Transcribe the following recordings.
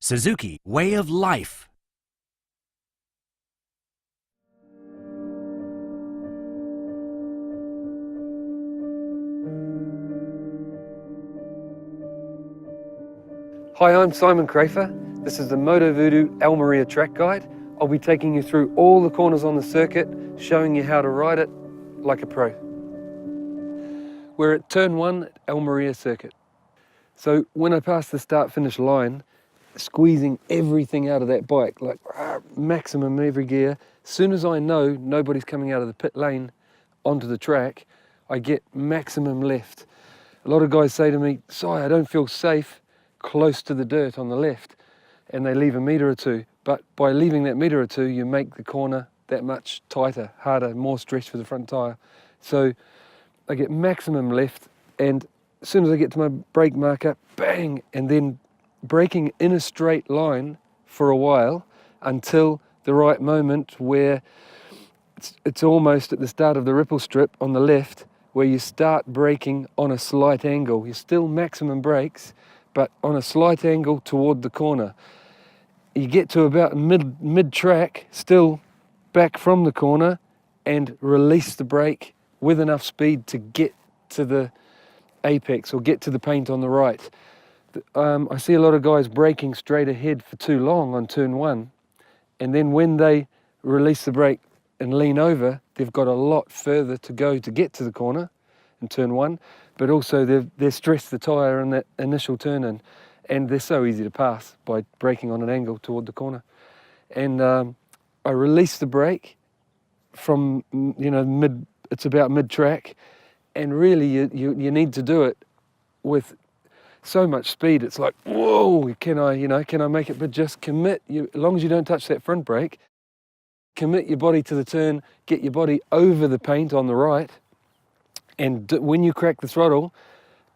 Suzuki way of life. Hi, I'm Simon Crafer. This is the Moto Voodoo Almeria track guide. I'll be taking you through all the corners on the circuit, showing you how to ride it like a pro. We're at turn 1 at Almeria circuit. So when I pass the start-finish line, squeezing everything out of that bike, like maximum every gear. As soon as I know nobody's coming out of the pit lane onto the track, I get maximum left. A lot of guys say to me, "Si, I don't feel safe close to the dirt on the left," and they leave a metre or two. But by leaving that metre or two, you make the corner that much tighter, harder, more stretch for the front tyre. So I get maximum left, and as soon as I get to my brake marker, bang, and then braking in a straight line for a while until the right moment where it's almost at the start of the ripple strip on the left, where you start braking on a slight angle. You're still maximum brakes, but on a slight angle toward the corner. You get to about mid-track, still back from the corner, and release the brake with enough speed to get to the apex or get to the paint on the right. I see a lot of guys braking straight ahead for too long on turn 1, and then when they release the brake and lean over, they've got a lot further to go to get to the corner in turn 1, but also they've stressed the tyre in that initial turn in, and they're so easy to pass by braking on an angle toward the corner. And I release the brake from, it's about mid-track, and really you need to do it with so much speed. It's like, whoa, can I make it? But just commit, as long as you don't touch that front brake, commit your body to the turn, get your body over the paint on the right, and when you crack the throttle,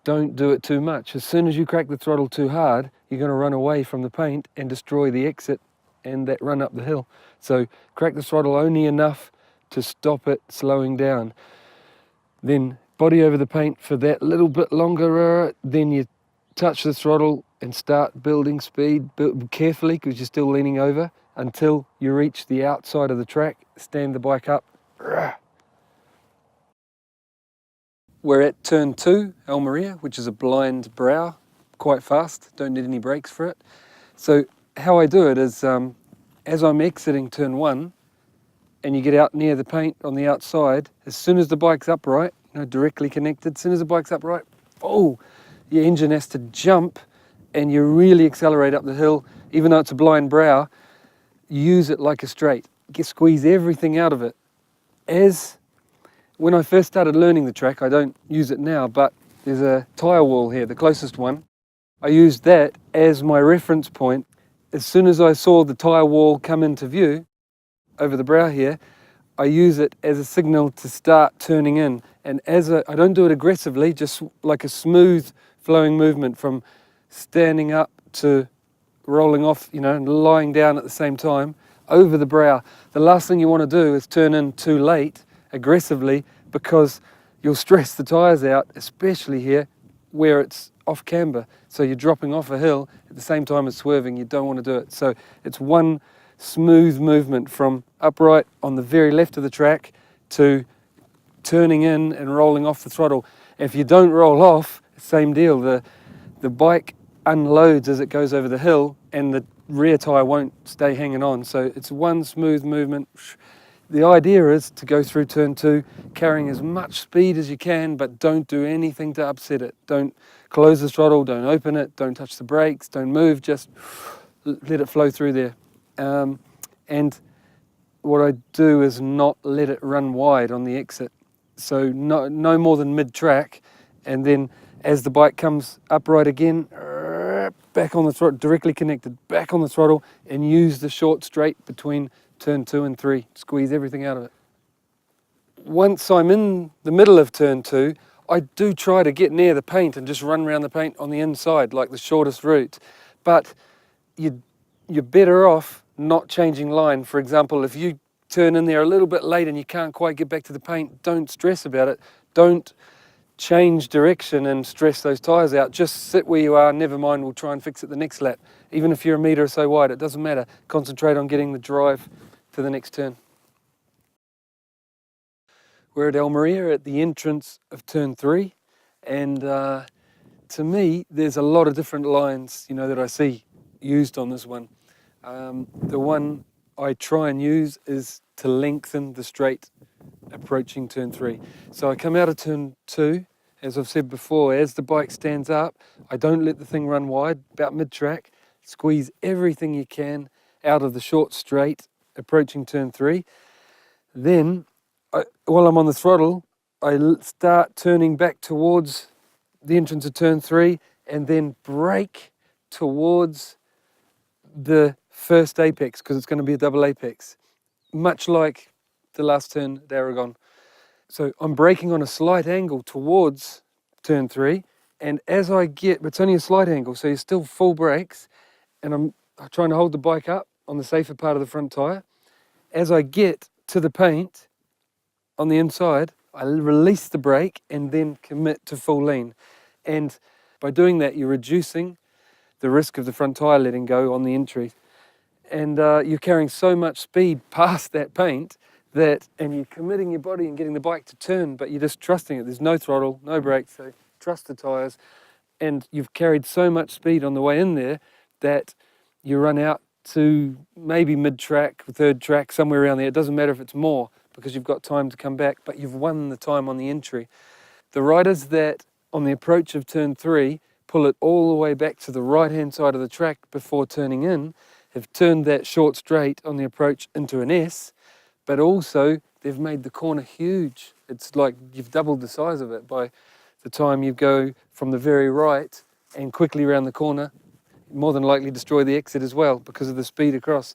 don't do it too much. As soon as you crack the throttle too hard, you're going to run away from the paint and destroy the exit and that run up the hill. So crack the throttle only enough to stop it slowing down. Then body over the paint for that little bit longer, then you touch the throttle and start building speed, carefully because you're still leaning over, until you reach the outside of the track, stand the bike up. We're at turn 2, Almeria, which is a blind brow, quite fast, don't need any brakes for it. So how I do it is, as I'm exiting turn 1, and you get out near the paint on the outside, as soon as the bike's upright, directly connected, as soon as the bike's upright, your engine has to jump and you really accelerate up the hill. Even though it's a blind brow, use it like a straight. Squeeze everything out of it. When I first started learning the track, I don't use it now, but there's a tyre wall here, the closest one. I used that as my reference point. As soon as I saw the tyre wall come into view over the brow here, I use it as a signal to start turning in. And I don't do it aggressively, just like a smooth flowing movement from standing up to rolling off, and lying down at the same time over the brow. The last thing you want to do is turn in too late aggressively, because you'll stress the tyres out, especially here where it's off camber. So you're dropping off a hill at the same time as swerving. You don't want to do it. So it's one smooth movement from upright on the very left of the track to turning in and rolling off the throttle. If you don't roll off, same deal. The bike unloads as it goes over the hill, and the rear tyre won't stay hanging on. So it's one smooth movement. The idea is to go through turn 2 carrying as much speed as you can, but don't do anything to upset it. Don't close the throttle, don't open it, don't touch the brakes, don't move, just let it flow through there. And what I do is not let it run wide on the exit. So no more than mid-track, and then as the bike comes upright again, back on the throttle, directly connected, back on the throttle, and use the short straight between turn 2 and 3. Squeeze everything out of it. Once I'm in the middle of turn 2, I do try to get near the paint and just run around the paint on the inside, like the shortest route. But you're better off not changing line. For example, if you turn in there a little bit late and you can't quite get back to the paint, don't stress about it. Don't change direction and stress those tyres out. Just sit where you are, never mind, we'll try and fix it the next lap. Even if you're a metre or so wide, it doesn't matter. Concentrate on getting the drive for the next turn. We're at Almeria at the entrance of turn 3, and to me, there's a lot of different lines, that I see used on this one. The one I try and use is to lengthen the straight approaching turn 3. So I come out of turn 2, as I've said before, as the bike stands up, I don't let the thing run wide, about mid-track, squeeze everything you can out of the short straight approaching turn 3. Then, while I'm on the throttle, I start turning back towards the entrance of turn 3 and then brake towards the first apex, because it's going to be a double apex, much like the last turn at Aragon. So I'm braking on a slight angle towards turn 3, and as I get, but it's only a slight angle, so you're still full brakes, and I'm trying to hold the bike up on the safer part of the front tyre. As I get to the paint on the inside, I release the brake and then commit to full lean. And by doing that, you're reducing the risk of the front tyre letting go on the entry. And you're carrying so much speed past that paint and you're committing your body and getting the bike to turn, but you're just trusting it. There's no throttle, no brakes, so trust the tyres. And you've carried so much speed on the way in there that you run out to maybe mid-track, third track, somewhere around there. It doesn't matter if it's more, because you've got time to come back, but you've won the time on the entry. The riders that, on the approach of turn 3, pull it all the way back to the right-hand side of the track before turning in, have turned that short straight on the approach into an S, but also they've made the corner huge. It's like you've doubled the size of it by the time you go from the very right and quickly around the corner, more than likely destroy the exit as well because of the speed across.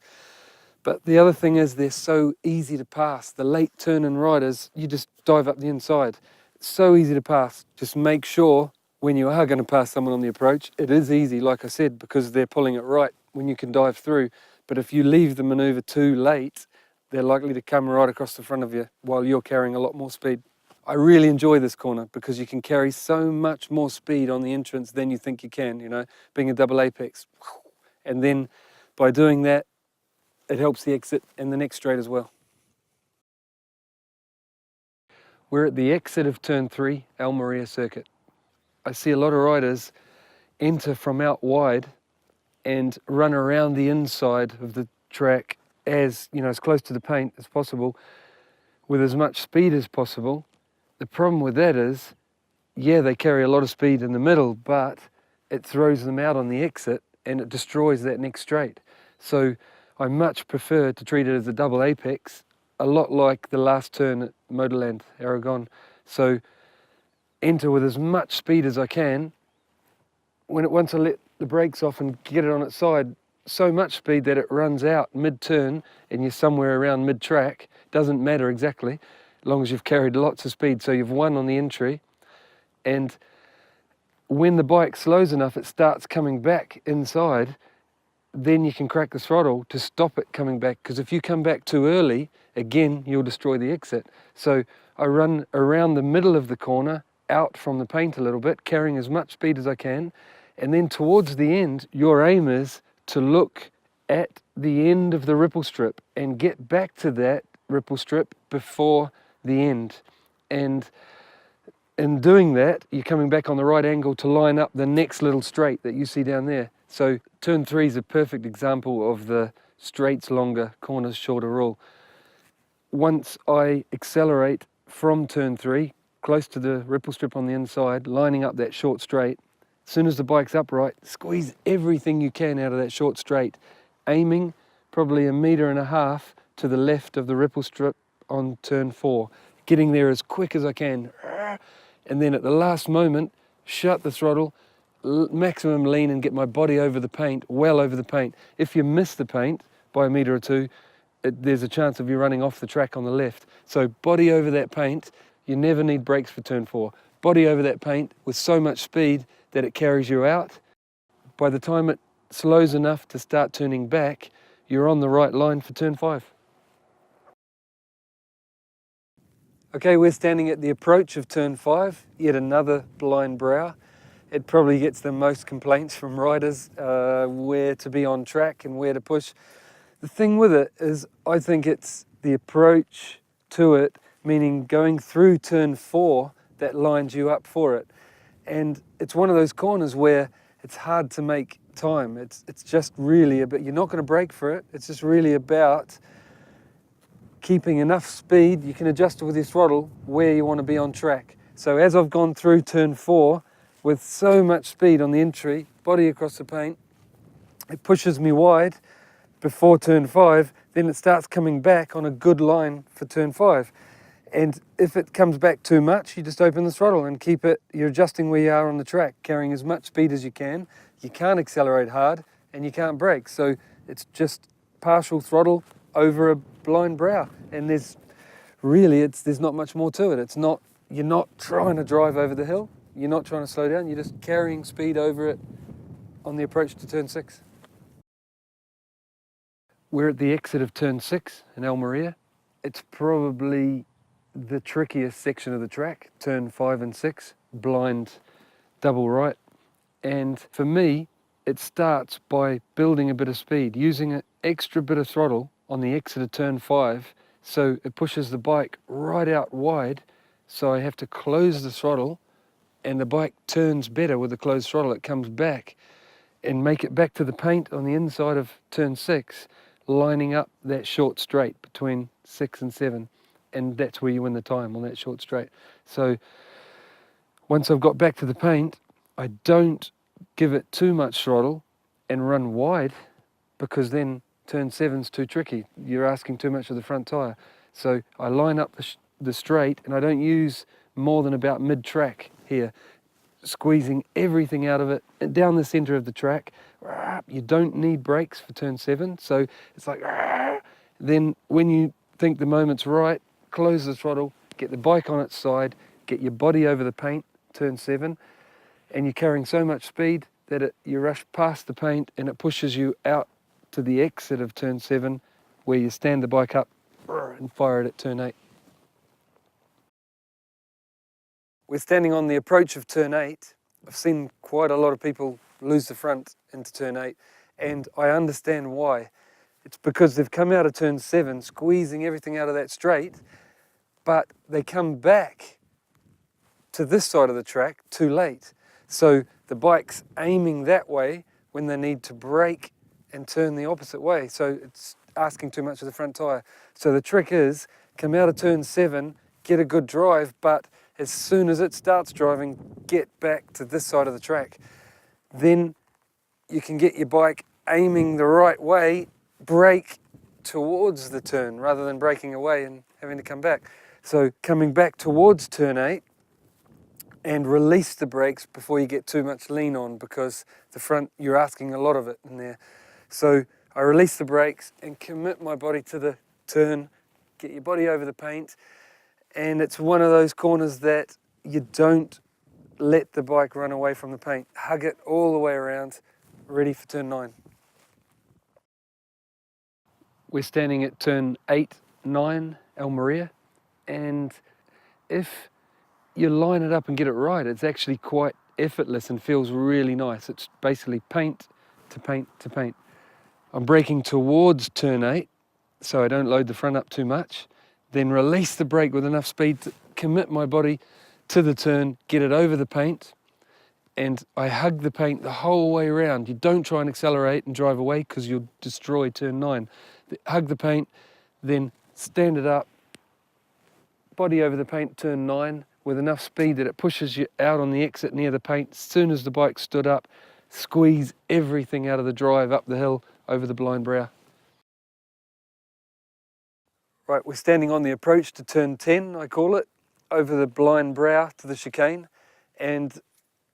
But the other thing is they're so easy to pass. The late turn-in riders, you just dive up the inside. It's so easy to pass. Just make sure when you are going to pass someone on the approach, it is easy, like I said, because they're pulling it right when you can dive through. But if you leave the manoeuvre too late, they're likely to come right across the front of you while you're carrying a lot more speed. I really enjoy this corner because you can carry so much more speed on the entrance than you think you can, being a double apex. And then by doing that, it helps the exit and the next straight as well. We're at the exit of turn 3, Almeria circuit. I see a lot of riders enter from out wide and run around the inside of the track as close to the paint as possible with as much speed as possible. The problem with that is, yeah, they carry a lot of speed in the middle, but it throws them out on the exit and it destroys that next straight. So I much prefer to treat it as a double apex, a lot like the last turn at Motorland, Aragon. So enter with as much speed as I can. Once I let the brakes off and get it on its side, so much speed that it runs out mid-turn and you're somewhere around mid-track, doesn't matter exactly, as long as you've carried lots of speed. So you've won on the entry. And when the bike slows enough, it starts coming back inside, then you can crack the throttle to stop it coming back. Because if you come back too early, again, you'll destroy the exit. So I run around the middle of the corner, out from the paint a little bit, carrying as much speed as I can. And then towards the end, your aim is to look at the end of the ripple strip and get back to that ripple strip before the end. And in doing that, you're coming back on the right angle to line up the next little straight that you see down there. So turn 3 is a perfect example of the straights longer, corners shorter rule. Once I accelerate from turn 3, close to the ripple strip on the inside, lining up that short straight, as soon as the bike's upright, squeeze everything you can out of that short straight, aiming probably 1.5 meters to the left of the ripple strip on turn 4, getting there as quick as I can. And then at the last moment, shut the throttle, maximum lean and get my body over the paint, well over the paint. If you miss the paint by 1 meter or 2, there's a chance of you running off the track on the left. So body over that paint, you never need brakes for turn 4. Body over that paint with so much speed that it carries you out. By the time it slows enough to start turning back, you're on the right line for turn 5. Okay, we're standing at the approach of turn 5, yet another blind brow. It probably gets the most complaints from riders, where to be on track and where to push. The thing with it is, I think it's the approach to it, meaning going through turn 4, that lines you up for it. And it's one of those corners where it's hard to make time. It's just really about, you're not going to brake for it. It's just really about keeping enough speed. You can adjust it with your throttle where you want to be on track. So as I've gone through turn 4 with so much speed on the entry, body across the paint, it pushes me wide before turn 5, then it starts coming back on a good line for turn 5. And if it comes back too much, you just open the throttle and keep it, you're adjusting where you are on the track, carrying as much speed as you can. You can't accelerate hard and you can't brake. So it's just partial throttle over a blind brow. And there's not much more to it. You're not trying to drive over the hill. You're not trying to slow down. You're just carrying speed over it on the approach to turn 6. We're at the exit of turn 6 in Almeria. It's probably the trickiest section of the track, turn 5 and 6, blind double right. And for me, it starts by building a bit of speed, using an extra bit of throttle on the exit of turn 5, so it pushes the bike right out wide, so I have to close the throttle, and the bike turns better with the closed throttle. It comes back and make it back to the paint on the inside of turn 6, lining up that short straight between 6 and 7, and that's where you win the time, on that short straight. So once I've got back to the paint, I don't give it too much throttle and run wide, because then turn 7's too tricky. You're asking too much of the front tyre. So I line up the straight, and I don't use more than about mid-track here, squeezing everything out of it down the centre of the track. You don't need brakes for turn 7, so it's like, then when you think the moment's right, close the throttle, get the bike on its side, get your body over the paint, turn 7, and you're carrying so much speed that you rush past the paint and it pushes you out to the exit of turn 7, where you stand the bike up and fire it at turn 8. We're standing on the approach of turn 8. I've seen quite a lot of people lose the front into turn 8, and I understand why. It's because they've come out of turn 7, squeezing everything out of that straight, but they come back to this side of the track too late. So the bike's aiming that way when they need to brake and turn the opposite way. So it's asking too much of the front tyre. So the trick is, come out of turn 7, get a good drive, but as soon as it starts driving, get back to this side of the track. Then you can get your bike aiming the right way, brake towards the turn rather than braking away and having to come back. So coming back towards turn 8, and release the brakes before you get too much lean on, because the front, you're asking a lot of it in there. So I release the brakes and commit my body to the turn, get your body over the paint, and it's one of those corners that you don't let the bike run away from the paint. Hug it all the way around, ready for turn 9. We're standing at turn 8, 9, Almeria, and if you line it up and get it right, it's actually quite effortless and feels really nice. It's basically paint to paint to paint. I'm braking towards turn 8, so I don't load the front up too much, then release the brake with enough speed to commit my body to the turn, get it over the paint, and I hug the paint the whole way around. You don't try and accelerate and drive away, because you'll destroy turn 9. Hug the paint, then stand it up, body over the paint, turn 9, with enough speed that it pushes you out on the exit near the paint. As soon as the bike stood up, squeeze everything out of the drive up the hill over the blind brow. Right, we're standing on the approach to turn 10, I call it, over the blind brow to the chicane, and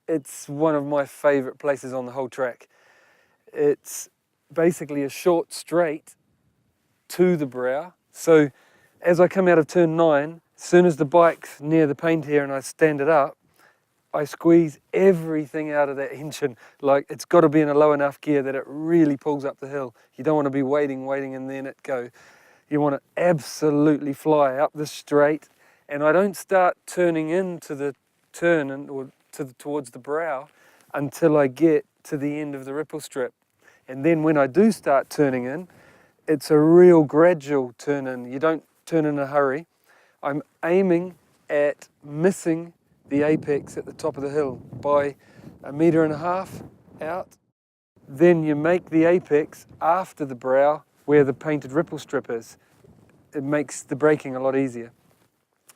it's one of my favourite places on the whole track. It's basically a short straight to the brow. So as I come out of turn 9, as soon as the bike's near the paint here and I stand it up, I squeeze everything out of that engine. Like, it's got to be in a low enough gear that it really pulls up the hill. You don't want to be waiting and then it go. You want to absolutely fly up the straight And I don't start turning into the turn or towards the brow until I get to the end of the ripple strip. And then when I do start turning in, it's a real gradual turn in. You don't turn in a hurry. I'm aiming at missing the apex at the top of the hill by 1.5 meters out. Then you make the apex after the brow where the painted ripple strip is. It makes the braking a lot easier.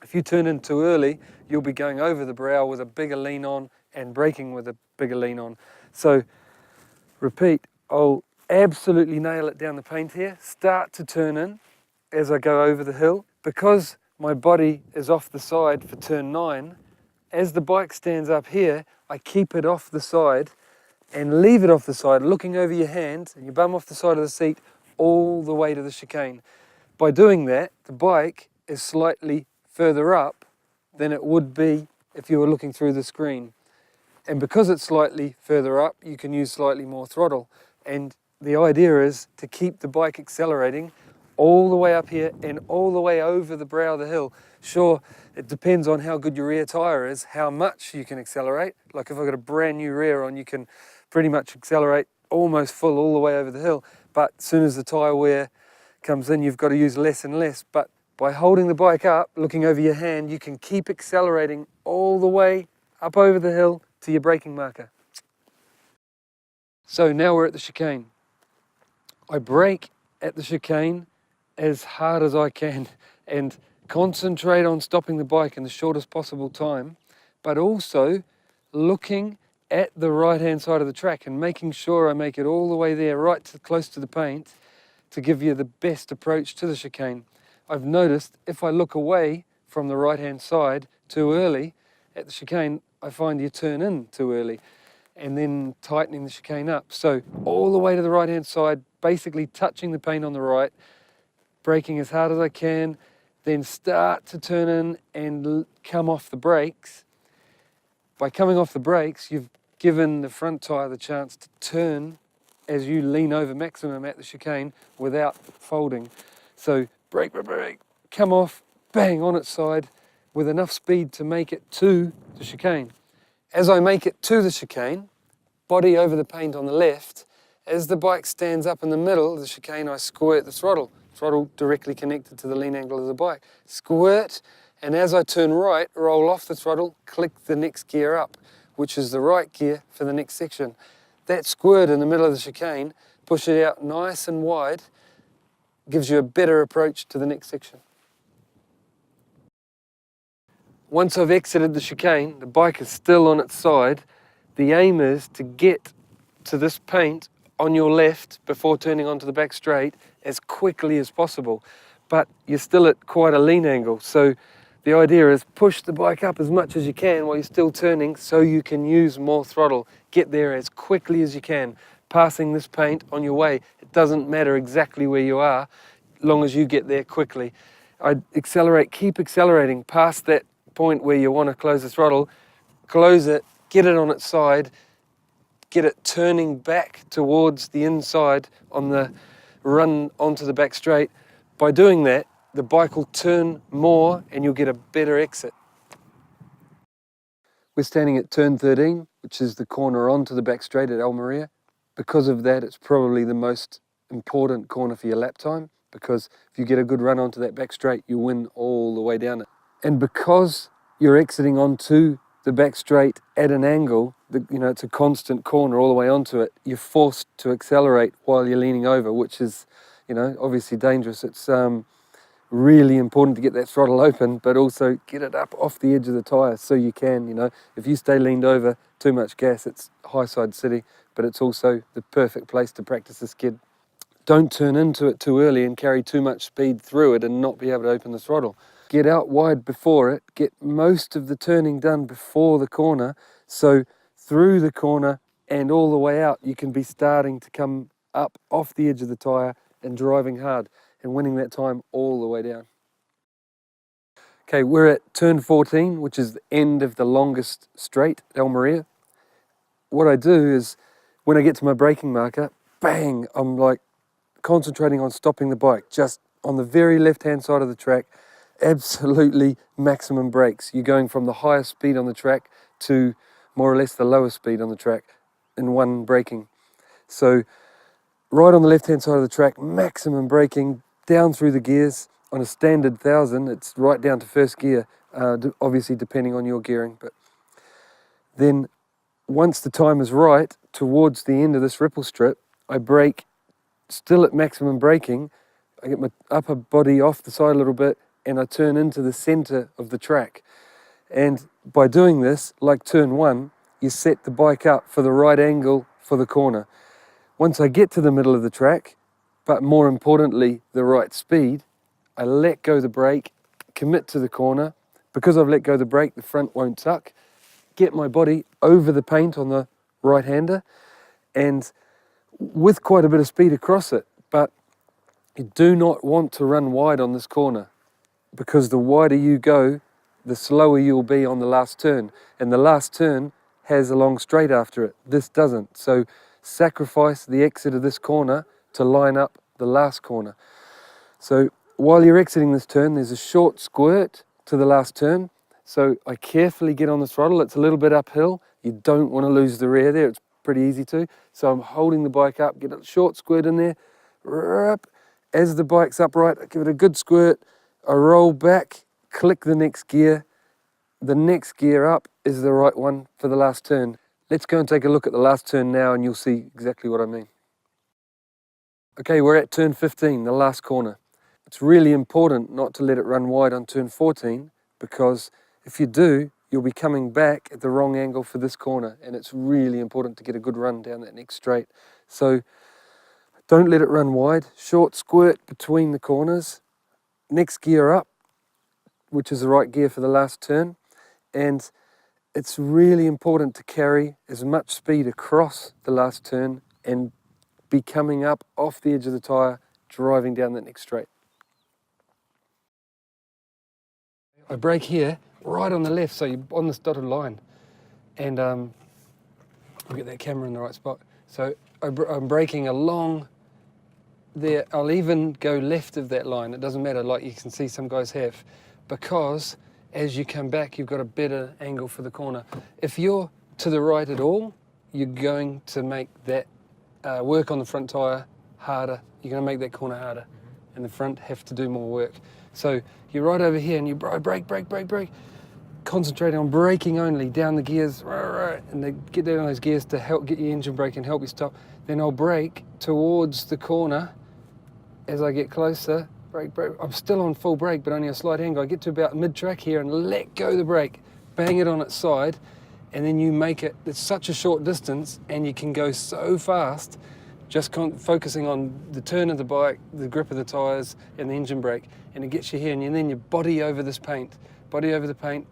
If you turn in too early, you'll be going over the brow with a bigger lean on and braking with a bigger lean on. So repeat, I'll absolutely nail it down the paint here, start to turn in as I go over the hill. Because my body is off the side for turn 9, as the bike stands up here, I keep it off the side and leave it off the side, looking over your hand and your bum off the side of the seat all the way to the chicane. By doing that, the bike is slightly further up than it would be if you were looking through the screen. And because it's slightly further up, you can use slightly more throttle. And the idea is to keep the bike accelerating all the way up here and all the way over the brow of the hill. Sure, it depends on how good your rear tyre is, how much you can accelerate. Like if I've got a brand new rear on, you can pretty much accelerate almost full all the way over the hill. But as soon as the tyre wear comes in, you've got to use less and less. But by holding the bike up, looking over your hand, you can keep accelerating all the way up over the hill to your braking marker. So now we're at the chicane. I brake at the chicane as hard as I can and concentrate on stopping the bike in the shortest possible time, but also looking at the right hand side of the track and making sure I make it all the way there, right close to the paint, to give you the best approach to the chicane. I've noticed if I look away from the right hand side too early at the chicane, I find you turn in too early and then tightening the chicane up. So all the way to the right hand side, basically touching the paint on the right, braking as hard as I can, then start to turn in and come off the brakes. By coming off the brakes, you've given the front tyre the chance to turn as you lean over maximum at the chicane without folding. So brake, brake, brake, come off, bang, on its side with enough speed to make it to the chicane. As I make it to the chicane, body over the paint on the left, as the bike stands up in the middle of the chicane, I squirt the throttle. Throttle directly connected to the lean angle of the bike. Squirt, and as I turn right, roll off the throttle, click the next gear up, which is the right gear for the next section. That squirt in the middle of the chicane, push it out nice and wide, gives you a better approach to the next section. Once I've exited the chicane, the bike is still on its side. The aim is to get to this paint on your left before turning onto the back straight as quickly as possible. But you're still at quite a lean angle, so the idea is push the bike up as much as you can while you're still turning so you can use more throttle. Get there as quickly as you can, passing this paint on your way. It doesn't matter exactly where you are, long as you get there quickly. I'd accelerate, keep accelerating past that point where you want to close the throttle, close it, get it on its side, get it turning back towards the inside on the run onto the back straight. By doing that, the bike will turn more and you'll get a better exit. We're standing at turn 13, which is the corner onto the back straight at Almeria. Because of that, it's probably the most important corner for your lap time, because if you get a good run onto that back straight, you win all the way down it. And because you're exiting onto the back straight at an angle, it's a constant corner all the way onto it, you're forced to accelerate while you're leaning over, which is, obviously dangerous. It's really important to get that throttle open, but also get it up off the edge of the tyre so you can, if you stay leaned over, too much gas, it's high side city, but it's also the perfect place to practice the skid. Don't turn into it too early and carry too much speed through it and not be able to open the throttle. Get out wide before it, get most of the turning done before the corner, so through the corner and all the way out, you can be starting to come up off the edge of the tyre and driving hard and winning that time all the way down. Okay, we're at turn 14, which is the end of the longest straight, Almeria. What I do is, when I get to my braking marker, bang, I'm like concentrating on stopping the bike, just on the very left-hand side of the track, absolutely maximum brakes. You're going from the highest speed on the track to more or less the lowest speed on the track in one braking. So right on the left-hand side of the track, maximum braking down through the gears. On a standard 1000, it's right down to first gear, obviously depending on your gearing. But then once the time is right, towards the end of this ripple strip, I brake still at maximum braking. I get my upper body off the side a little bit and I turn into the center of the track. And by doing this, like turn one, you set the bike up for the right angle for the corner. Once I get to the middle of the track, but more importantly, the right speed, I let go the brake, commit to the corner. Because I've let go the brake, the front won't suck. Get my body over the paint on the right-hander and with quite a bit of speed across it. But you do not want to run wide on this corner because the wider you go, the slower you'll be on the last turn. And the last turn has a long straight after it. This doesn't. So sacrifice the exit of this corner to line up the last corner. So while you're exiting this turn, there's a short squirt to the last turn. So I carefully get on the throttle. It's a little bit uphill. You don't want to lose the rear there. It's pretty easy to. So I'm holding the bike up, get a short squirt in there. As the bike's upright, I give it a good squirt. I roll back, click the next gear. The next gear up is the right one for the last turn. Let's go and take a look at the last turn now and you'll see exactly what I mean. Okay, we're at turn 15, the last corner. It's really important not to let it run wide on turn 14 because if you do, you'll be coming back at the wrong angle for this corner and it's really important to get a good run down that next straight. So don't let it run wide. Short squirt between the corners. Next gear up, which is the right gear for the last turn. And it's really important to carry as much speed across the last turn and be coming up off the edge of the tyre, driving down that next straight. I brake here, right on the left, so you're on this dotted line. And I'll get that camera in the right spot. So I'm braking along there. I'll even go left of that line. It doesn't matter, like you can see some guys have, because as you come back, you've got a better angle for the corner. If you're to the right at all, you're going to make that work on the front tyre harder. You're going to make that corner harder. And the front have to do more work. So you're right over here and you brake. Concentrating on braking only, down the gears, and they get down those gears to help get your engine brake and help you stop. Then I'll brake towards the corner as I get closer. Brake. I'm still on full brake, but only a slight angle. I get to about mid-track here and let go the brake, bang it on its side, and then you make it, it's such a short distance and you can go so fast just focusing on the turn of the bike, the grip of the tyres and the engine brake, and it gets you here and then you body over this paint, body over the paint,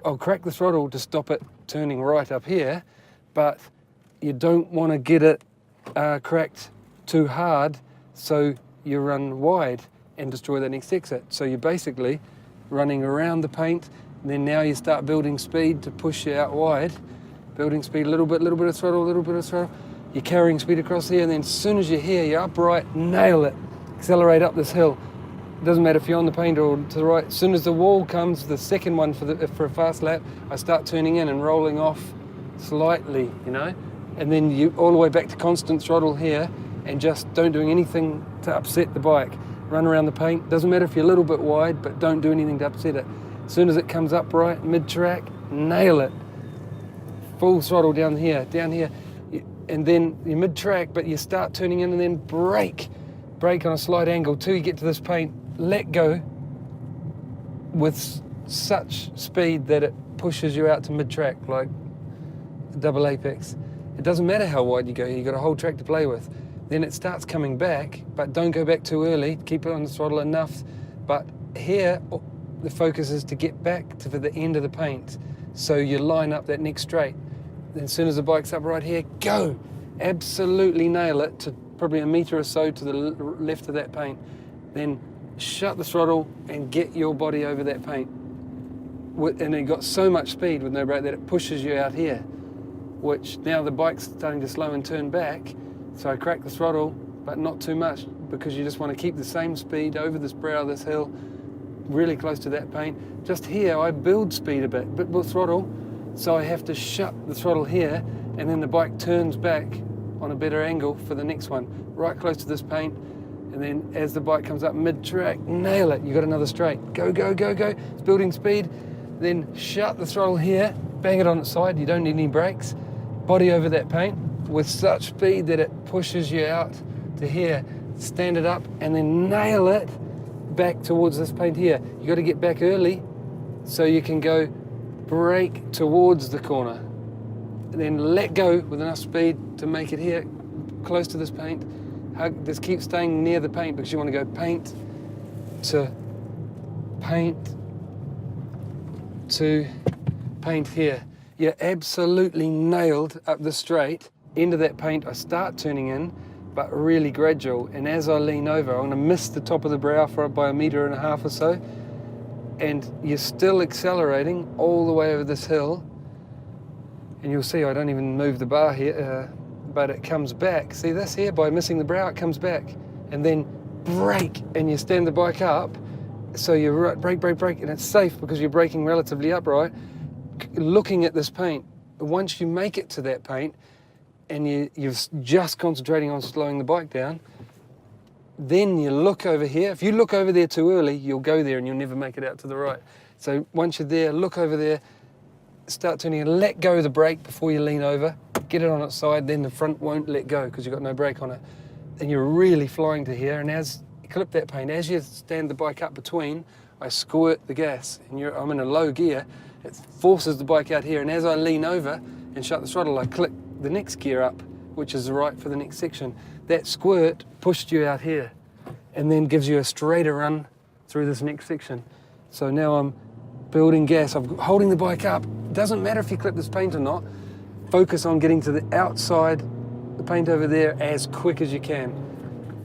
I'll crack the throttle to stop it turning right up here, but you don't want to get it cracked too hard so you run wide and destroy that next exit. So you're basically running around the paint, and then now you start building speed to push you out wide, building speed, a little bit of throttle, you're carrying speed across here, and then as soon as you're here, you're upright, nail it, accelerate up this hill. It doesn't matter if you're on the paint or to the right. As soon as the wall comes, the second one for a fast lap, I start turning in and rolling off slightly, you know, and then you all the way back to constant throttle here, and just don't do anything to upset the bike. Run around the paint. Doesn't matter if you're a little bit wide, but don't do anything to upset it. As soon as it comes upright, mid-track, nail it. Full throttle down here, and then you're mid-track, but you start turning in and then brake on a slight angle till you get to this paint, let go with such speed that it pushes you out to mid-track, like double apex. It doesn't matter how wide you go, you've got a whole track to play with. Then it starts coming back, but don't go back too early, keep it on the throttle enough. But here, the focus is to get back to the end of the paint, so you line up that next straight. Then as soon as the bike's up right here, go! Absolutely nail it to probably a metre or so to the left of that paint. Then shut the throttle and get your body over that paint. And it got so much speed with no brake that it pushes you out here, which now the bike's starting to slow and turn back. So I crack the throttle, but not too much, because you just want to keep the same speed over this brow of this hill, really close to that paint. Just here, I build speed a bit more throttle, so I have to shut the throttle here, and then the bike turns back on a better angle for the next one, right close to this paint. And then as the bike comes up mid-track, nail it, you got another straight. Go, go, go, go, it's building speed. Then shut the throttle here, bang it on its side, you don't need any brakes. Body over that paint with such speed that it pushes you out to here. Stand it up and then nail it back towards this paint here. You got to get back early so you can go brake towards the corner. And then let go with enough speed to make it here, close to this paint. Just keep staying near the paint because you want to go paint to paint to paint here. You're absolutely nailed up the straight. Into that paint, I start turning in, but really gradual. And as I lean over, I'm going to miss the top of the brow by 1.5 meters or so. And you're still accelerating all the way over this hill. And you'll see I don't even move the bar here, but it comes back. See this here? By missing the brow, it comes back. And then brake, and you stand the bike up. So you're brake, brake, brake, and it's safe because you're braking relatively upright, looking at this paint. Once you make it to that paint, and you're just concentrating on slowing the bike down, then you look over here. If you look over there too early, you'll go there and you'll never make it out to the right. So once you're there, look over there, start turning and let go of the brake before you lean over, get it on its side, then the front won't let go because you've got no brake on it. And you're really flying to here, and as you clip that paint, as you stand the bike up between, I squirt the gas, and I'm in a low gear, it forces the bike out here, and as I lean over and shut the throttle, I click the next gear up, which is right for the next section. That squirt pushed you out here, and then gives you a straighter run through this next section. So now I'm building gas, I'm holding the bike up. It doesn't matter if you clip this paint or not, focus on getting to the outside, the paint over there as quick as you can,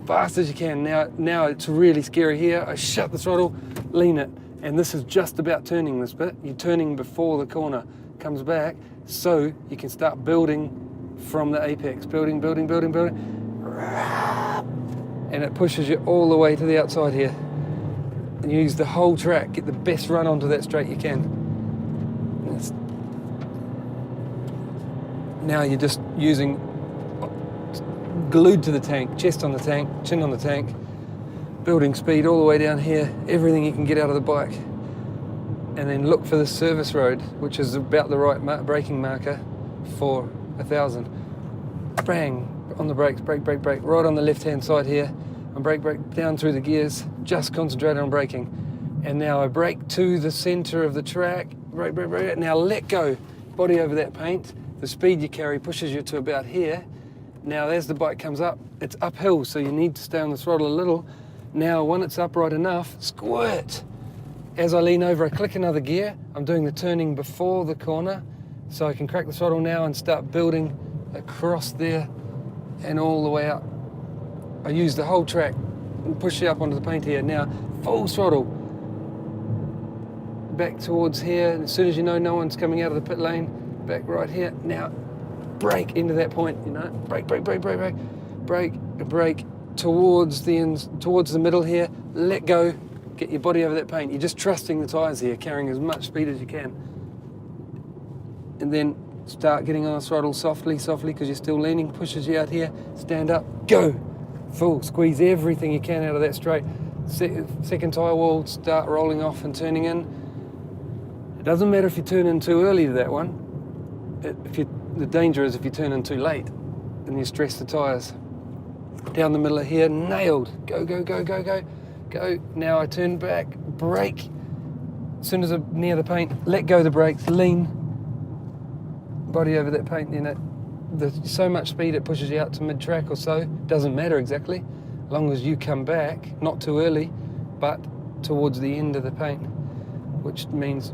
fast as you can. Now it's really scary here. I shut the throttle, lean it, and this is just about turning this bit. You're turning before the corner comes back, so you can start building from the apex, building, building, building, building, and it pushes you all the way to the outside here. And you use the whole track, get the best run onto that straight you can. Now you're just using glued to the tank, chest on the tank, chin on the tank, building speed all the way down here, everything you can get out of the bike. And then look for the service road, which is about the right braking marker for 1,000. Bang, on the brakes, brake, brake, brake, right on the left-hand side here. And brake, brake, down through the gears, just concentrate on braking. And now I brake to the center of the track, brake, brake, brake. Now let go, body over that paint. The speed you carry pushes you to about here. Now as the bike comes up, it's uphill, so you need to stay on the throttle a little. Now when it's upright enough, squirt. As I lean over, I click another gear. I'm doing the turning before the corner, so I can crack the throttle now and start building across there and all the way up. I use the whole track and push you up onto the paint here. Now, full throttle. Back towards here. As soon as you know no one's coming out of the pit lane, back right here. Now, brake into that point, you know. Brake, brake, brake, brake, brake. Brake, brake towards the middle here. Let go. Get your body over that paint. You're just trusting the tyres here, carrying as much speed as you can. And then start getting on the throttle softly, softly, because you're still leaning, pushes you out here. Stand up, go. Full, squeeze everything you can out of that straight. Second tyre wall, start rolling off and turning in. It doesn't matter if you turn in too early to that one. The danger is if you turn in too late and you stress the tyres. Down the middle of here, nailed. Go, go, go, go, go. Go. Now I turn back, brake. As soon as I'm near the paint, let go of the brakes, lean. Body over that paint, you know. There's so much speed it pushes you out to mid-track or so. Doesn't matter exactly, as long as you come back, not too early, but towards the end of the paint, which means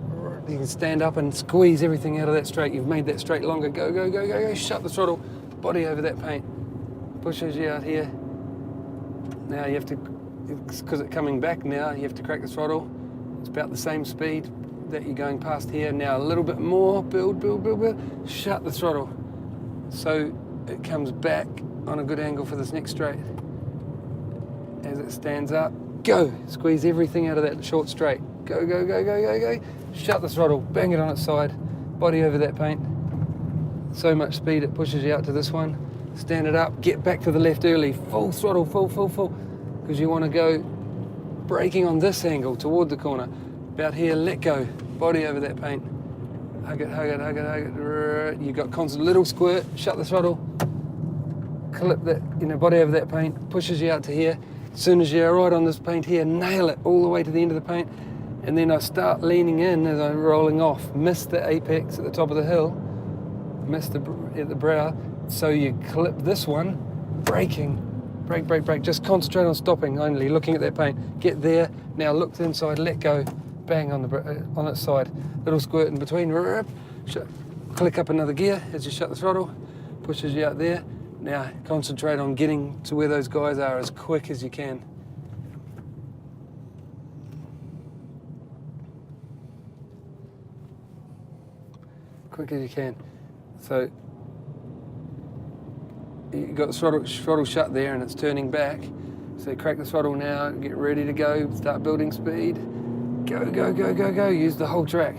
you can stand up and squeeze everything out of that straight. You've made that straight longer. Go, go, go, go, go. Shut the throttle, body over that paint. Pushes you out here. Now you have to, because it's coming back now, you have to crack the throttle. It's about the same speed that you're going past here. Now a little bit more, build, build, build, build. Shut the throttle. So it comes back on a good angle for this next straight. As it stands up, Go. Squeeze everything out of that short straight. Go, go, go, go, go, go. Shut the throttle, bang it on its side, body over that paint. So much speed it pushes you out to this one. Stand it up, get back to the left early, full throttle, full, because you want to go braking on this angle toward the corner. About here, let go, body over that paint. Hug it, hug it, hug it, hug it. You got constant little squirt, shut the throttle, clip that, body over that paint, pushes you out to here. As soon as you're right on this paint here, nail it all the way to the end of the paint. And then I start leaning in as I'm rolling off. Miss the apex at the top of the hill, miss at the brow. So you clip this one, braking, brake. Just concentrate on stopping only, looking at that paint. Get there, now look to the inside, let go, bang on its side. Little squirt in between, click up another gear as you shut the throttle, pushes you out there. Now concentrate on getting to where those guys are as quick as you can. Quick as you can. So you've got the throttle shut there and it's turning back. So crack the throttle now, get ready to go, start building speed. Go, go, go, go, go, use the whole track.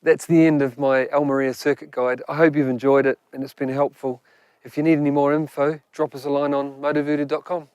That's the end of my Almeria circuit guide. I hope you've enjoyed it and it's been helpful. If you need any more info, drop us a line on motovoodoo.com.